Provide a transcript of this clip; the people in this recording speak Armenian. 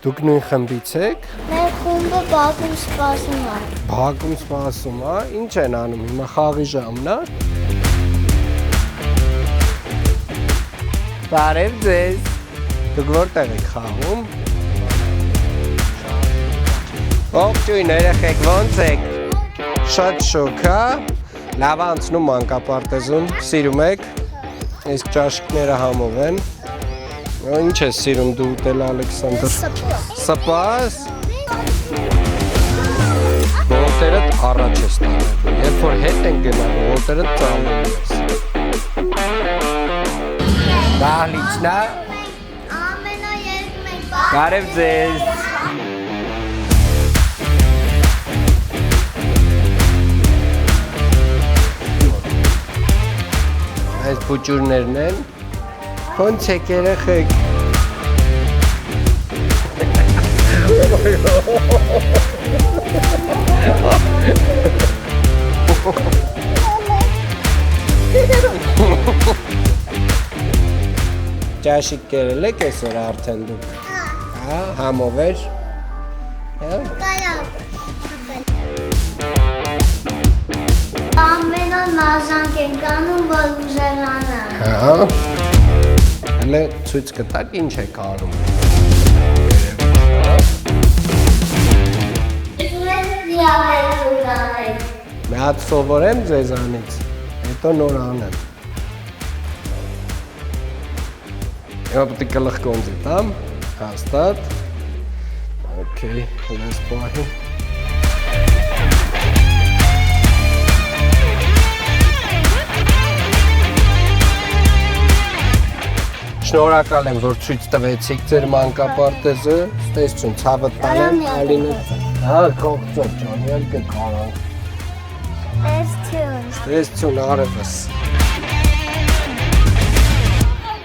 Դուք նույն խմբից եք։ Մեր խումբը բակում սպասում է։ Բակում սպասում է։ Ինչ են անում հիմա խաղի ժամն է։ Բարև ձեզ։ Դուք որտեղ եք խաղում։ Ողջույն երեխեք, ո՞նց եք։ Շատ շոկ, հա։ Լավ անցնում մանկապարտեզում, սիրում եք։ Իսկ ճաշիկները համով են։ Ինչ ես սիրում դու ուտել, Ալեքսանդր։ Սպաս։ Ոտերդ առաջ ես տանել։ Երբ որ հետ ենք գնալու, ոտերդ ծալելու ես։ Դահլիճն է։ Ամենաերկում ենք Բարև ձեզ։ Այս փուճուրներն են։ Ոնց եք երեխեք։ Ճաշիկ կերել եք այսօր արդեն դուք։ Հա, համով էր։ Հա։ Ամենան նազանք ենք անում, որ ուզելանը։ Հա։ Հələ ցույց կտակ ինչ եք անում։ Մի հատ սովորեմ ձեզանից, հետո նոր անեմ։ Հիմա պետք է գլխկոնձի տամ, հաստատ։ Okay, let's play. Շնորհակալ եմ, որ ցույց տվեցիք ձեր մանկապարտեզը։ Ստեսություն, ցավը տանեմ, Ալինը։ Հա, կողծո ջան, ելք կարանք։ Ստեսություն։ Ստեսություն, արևս։